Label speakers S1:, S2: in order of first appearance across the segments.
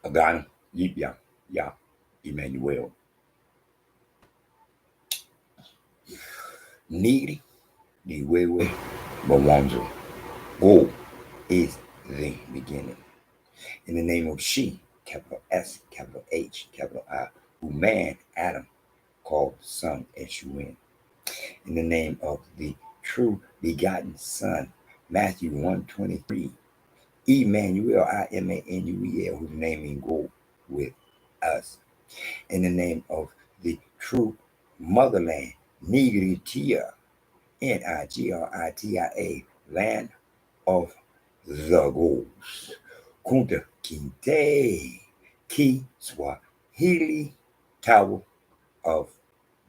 S1: Agano, Jipya, Imanuel. Niri, Niwewe, Bawanzo. Go is the beginning. In the name of she, capital S, capital H, capital I, who man, Adam, called son S-U-N. In the name of the true begotten Son, Matthew 1:23, Emmanuel, Imanuel, whose name means go with us. In the name of the true motherland, Nigritia, Nigrtia, land of the goals. Kunta Kinte, Ki Swahili, Tower of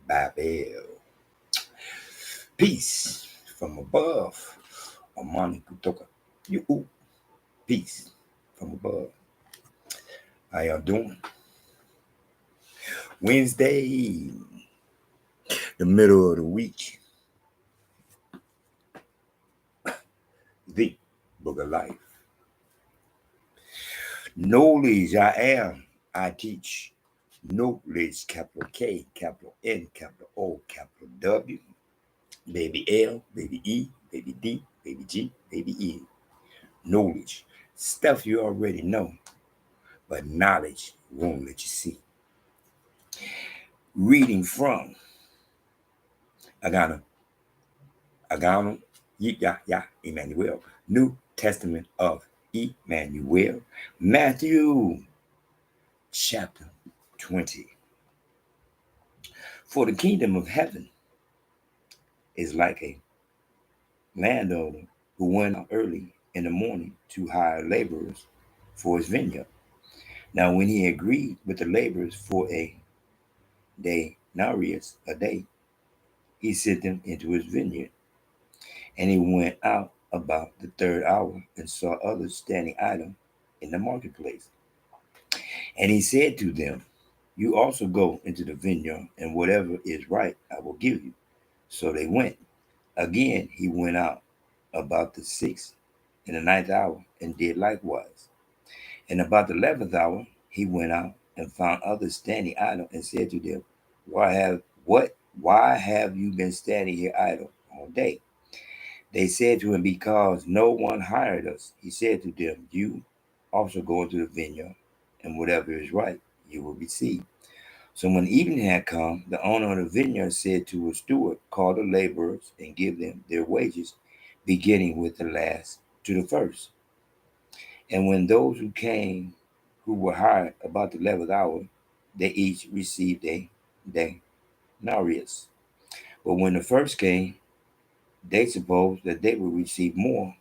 S1: Babel. Peace from above. Amani kutoka. You peace from above. How y'all doing? Wednesday, the middle of the week. The book of life. Knowledge I am, I teach. Knowledge, capital K, capital N, capital O, capital W, baby L, baby E, baby D, baby G, baby E. Knowledge, stuff you already know, but knowledge won't let you see. Reading from Agano, Emmanuel, New Testament of Emmanuel, Matthew chapter 20. For the kingdom of heaven is like a landowner who went out early in the morning to hire laborers for his vineyard. Now, when he agreed with the laborers for a denarius a day, he sent them into his vineyard. And he went out about the third hour and saw others standing idle in the marketplace. And he said to them, you also go into the vineyard, and whatever is right I will give you. So they went. Again he went out about the sixth and the ninth hour and did likewise. And about the 11th hour he went out and found others standing idle and said to them, why have you been standing here idle all day? They said to him, because no one hired us. He said to them, you also go into the vineyard, and whatever is right you will receive. So when evening had come, the owner of the vineyard said to his steward, call the laborers and give them their wages, beginning with the last to the first. And when those who were hired about the 11th hour, they each received a denarius. But when the first came, they supposed that they would receive more,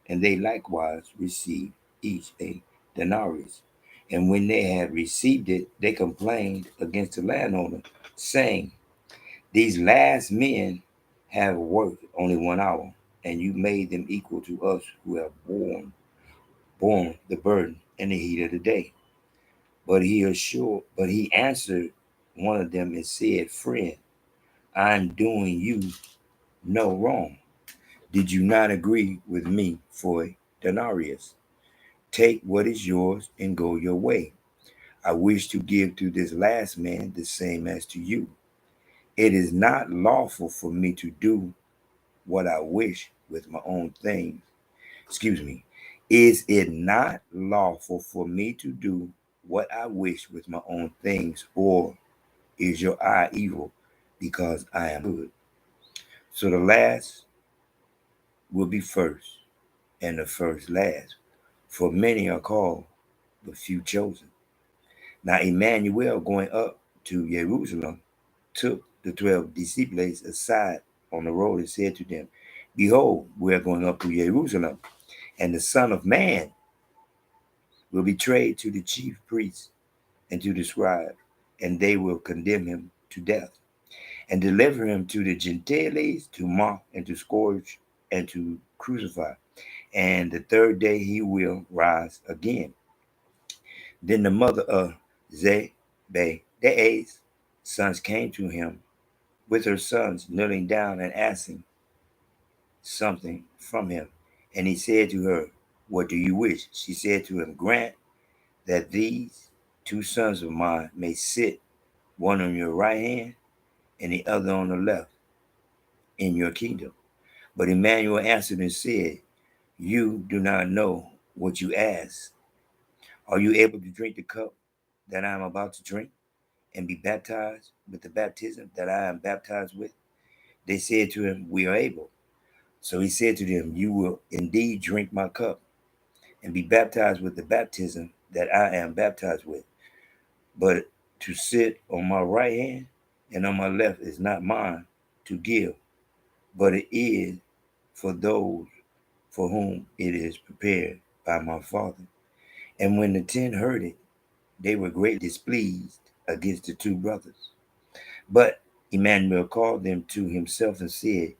S1: and they likewise received each a denarius. And when they had received it, they complained against the landowner, saying, these last men have worked only 1 hour, and you made them equal to us who have borne the burden in the heat of the day. But he answered one of them and said, friend, I'm doing you no wrong. Did you not agree with me for a denarius? Take what is yours and go your way. I wish to give to this last man the same as to you. It is not lawful for me to do what I wish with my own things. Excuse me. Is it not lawful for me to do what I wish with my own things, or is your eye evil because I am good? So the last will be first, and the first last. For many are called, but few chosen. Now Emmanuel, going up to Jerusalem, took the 12 disciples aside on the road and said to them, behold, we are going up to Jerusalem, and the Son of Man will be betrayed to the chief priests and to the scribes, and they will condemn him to death and deliver him to the Gentiles to mock and to scourge and to crucify. And the third day he will rise again. Then the mother of Zebedee's sons came to him with her sons, kneeling down and asking something from him. And he said to her, what do you wish? She said to him, grant that these two sons of mine may sit, one on your right hand and the other on the left, in your kingdom. But Emmanuel answered and said, you do not know what you ask. Are you able to drink the cup that I am about to drink and be baptized with the baptism that I am baptized with? They said to him, we are able. So he said to them, you will indeed drink my cup and be baptized with the baptism that I am baptized with. But to sit on my right hand and on my left is not mine to give, but it is for those for whom it is prepared by my Father. And when the 10 heard it, they were greatly displeased against the two brothers. But Emmanuel called them to himself and said,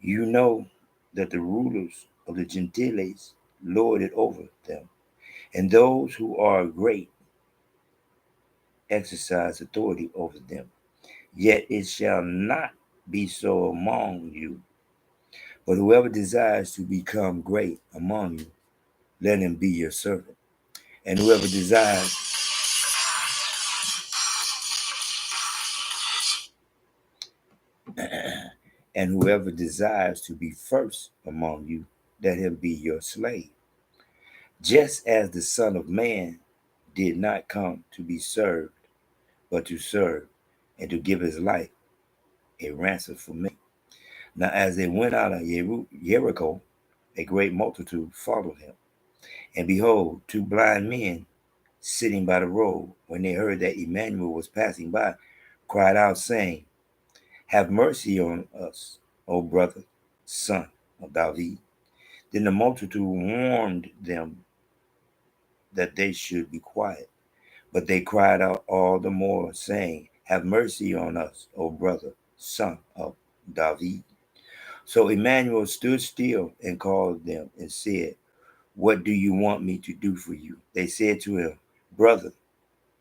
S1: you know that the rulers of the Gentiles lord it over them, and those who are great exercise authority over them. Yet it shall not be so among you. But whoever desires to become great among you, let him be your servant. And whoever desires to be first among you, let him be your slave. Just as the Son of Man did not come to be served, but to serve, and to give his life a ransom for many. Now as they went out of Jericho, a great multitude followed him. And behold, two blind men sitting by the road, when they heard that Emmanuel was passing by, cried out, saying, have mercy on us, O brother, son of David. Then the multitude warned them that they should be quiet. But they cried out all the more, saying, have mercy on us, O brother, son of David. So Emmanuel stood still and called them and said, what do you want me to do for you? They said to him, brother,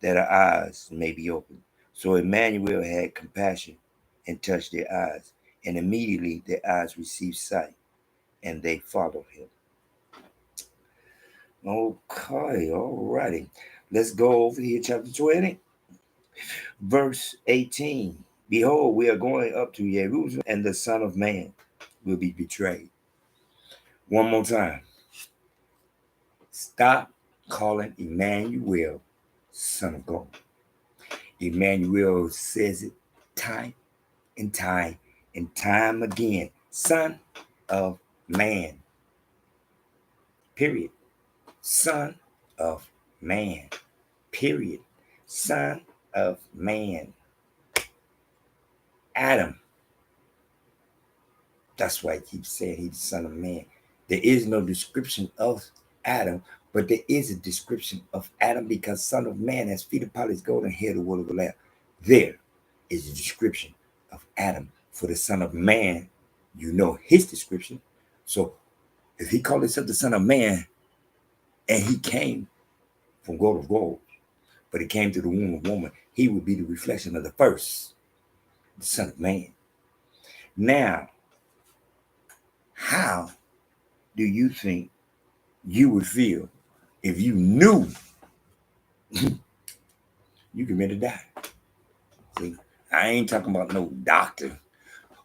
S1: that our eyes may be opened. So Emmanuel had compassion and touched their eyes, and immediately their eyes received sight, and they followed him. Okay, all righty. Let's go over here, chapter 20, verse 18. Behold, we are going up to Jerusalem, and the Son of Man will be betrayed. One more time. Stop calling Emmanuel Son of God. Emmanuel says it time and time and time again. Son of Man. Period. Son of Man. Period. Son of Man. Adam. That's why I keep saying he's the Son of Man. There is no description of Adam, but there is a description of Adam because Son of Man has feet of polished gold and hair the wool of the lamb. There is a description of Adam. For the Son of Man, you know his description. So if he called himself the Son of Man and he came from gold of gold, but he came through the womb of woman, he would be the reflection of the first, the Son of Man. Now, how do you think you would feel if you knew you could ready to die? See, I ain't talking about no doctor.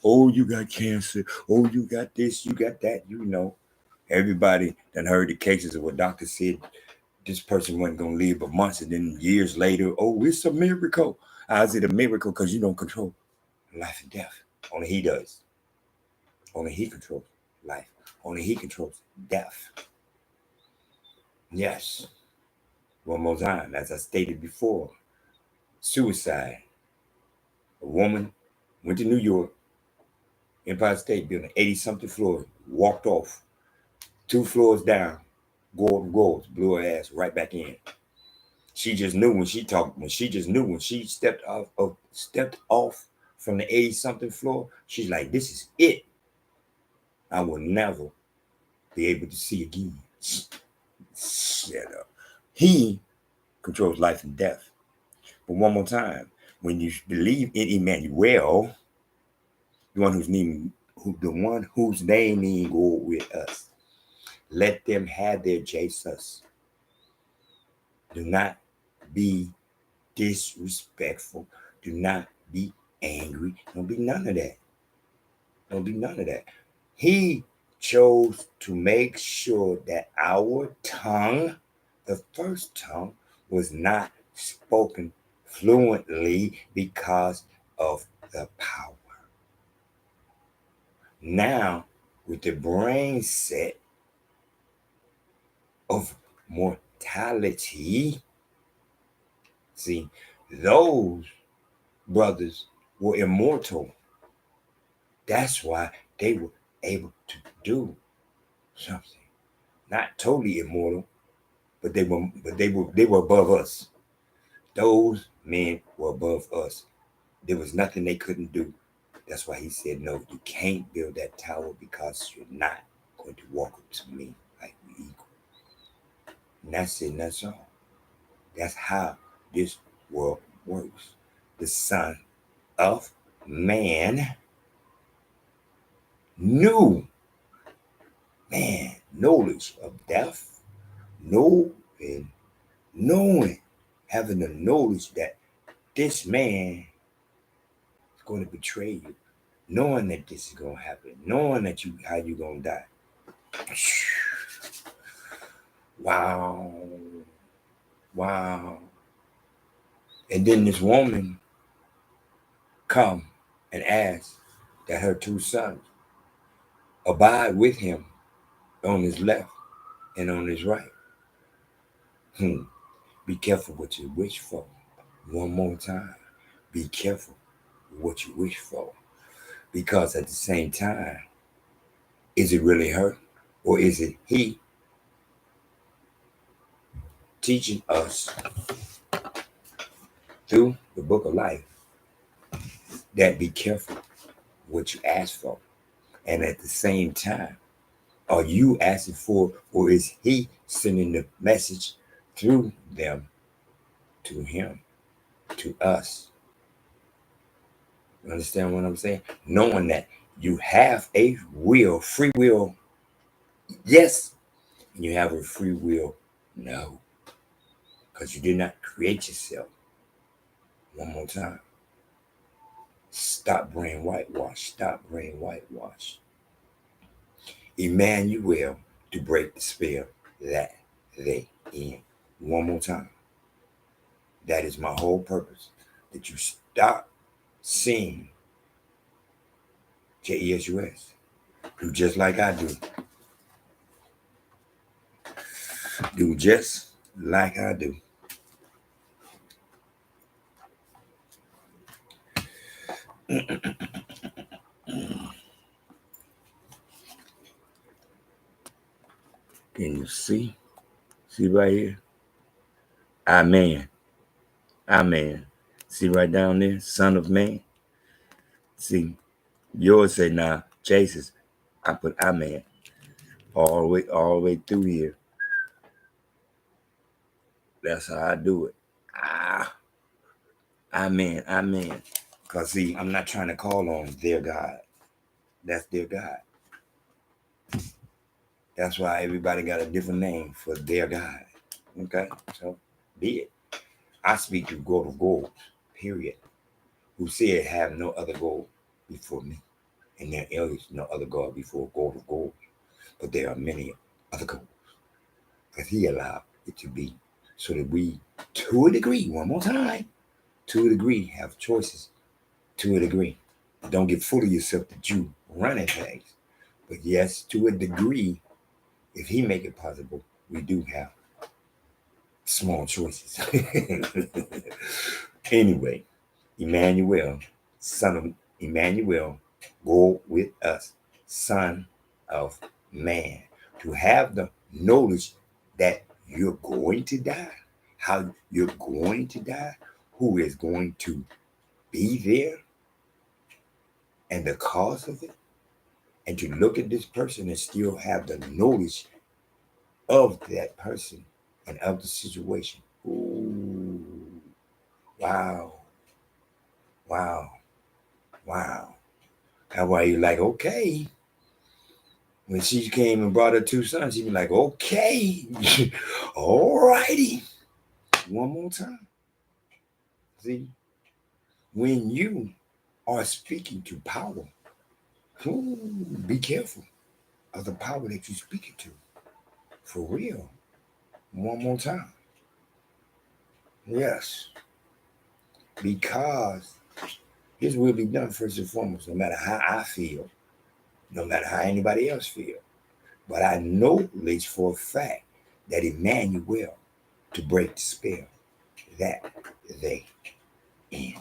S1: Oh, you got cancer. Oh, you got this, you got that. You know, everybody done heard the cases of what doctor said this person wasn't going to live but months, and then years later, oh, it's a miracle. How's it a miracle? Because you don't control life and death. Only he does. Only he controls life. Only he controls death. Yes. One more time, as I stated before, suicide. A woman went to New York, Empire State Building, 80-something floor, walked off, 2 floors down, gold, blew her ass right back in. She just knew when she talked, when she stepped off from the 80-something floor, she's like, this is it. I will never be able to see again. Shut up. He controls life and death. But one more time, when you believe in Emmanuel, the one whose name go with us, let them have their Jesus. Do not be disrespectful. Do not be angry. Don't be none of that. Don't be none of that. He chose to make sure that our tongue, the first tongue, was not spoken fluently because of the power. Now, with the brain set of mortality, see, those brothers were immortal. That's why they were able to do something. Not totally immortal, but they were above us. Those men were above us. There was nothing they couldn't do. That's why he said, no, you can't build that tower because you're not going to walk up to me like we equal. And that's it, and that's all. That's how this world works. The Son of Man knew, man, knowledge of death, knowing, having the knowledge that this man is going to betray you, knowing that this is going to happen, knowing that how you going to die. Wow. Wow. And then this woman come and ask that her two sons abide with him on his left and on his right. Be careful what you wish for. One more time. Be careful what you wish for. Because at the same time, is it really her? Or is it he teaching us through the book of life that be careful what you ask for? And at the same time, are you asking for, or is he sending the message through them to him, to us? You understand what I'm saying? Knowing that you have a will, free will, yes, and you have a free will, no, because you did not create yourself. One more time. Stop brain whitewash. Stop brain whitewash. Emmanuel to break the spell that they in. One more time. That is my whole purpose. That you stop seeing JESUS. Do just like I do. Do just like I do. Can you see? See right here? Amen. Amen. See right down there? Son of Man. See, yours say now, Jesus. I put Amen all the way through here. That's how I do it. Amen. Amen. Because see, I'm not trying to call on their God. That's their God. That's why everybody got a different name for their God. Okay? So be it. I speak to God of gold, period. Who said have no other gold before me. And there is no other God before God of gold. But there are many other gods. Because he allowed it to be. So that we, to a degree, one more time, to a degree, have choices. To a degree. Don't get full of yourself that you running things. But yes, to a degree, if he make it possible, we do have small choices. Anyway, Emmanuel, son of Emmanuel, go with us, Son of Man, to have the knowledge that you're going to die, how you're going to die, who is going to be there, and the cause of it, and to look at this person and still have the knowledge of that person and of the situation. Ooh, wow, wow, wow. That's why you're like, okay. When she came and brought her two sons, she be like, okay, all righty. One more time. See, when you are speaking to power, be careful of the power that you're speaking to. For real. One more time. Yes. Because his will be done first and foremost, no matter how I feel, no matter how anybody else feels. But I know, at least for a fact, that Emmanuel to break the spell that they in.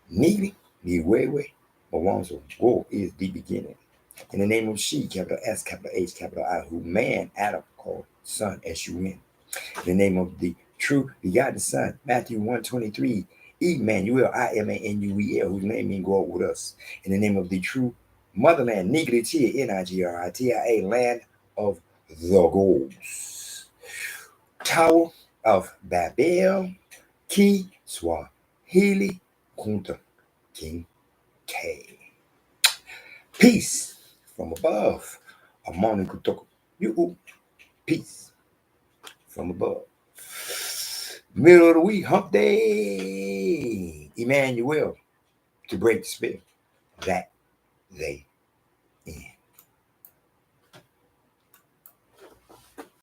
S1: Needy, Niwewe, Mawanzo, Go is the beginning. In the name of she, capital S, capital H, capital I, who man, Adam, called son, S-U-N. In the name of the true begotten Son, Matthew 1:23, Emmanuel, Imanuel, whose name means God with us. In the name of the true motherland, Nigritia, Nigeria, land of the gods. Tower of Babel, Ki Swahili, Kunta, King K. Peace from above. Amani Kutoko. You peace from above. Middle of the week, hump day. Emmanuel to break the spell that they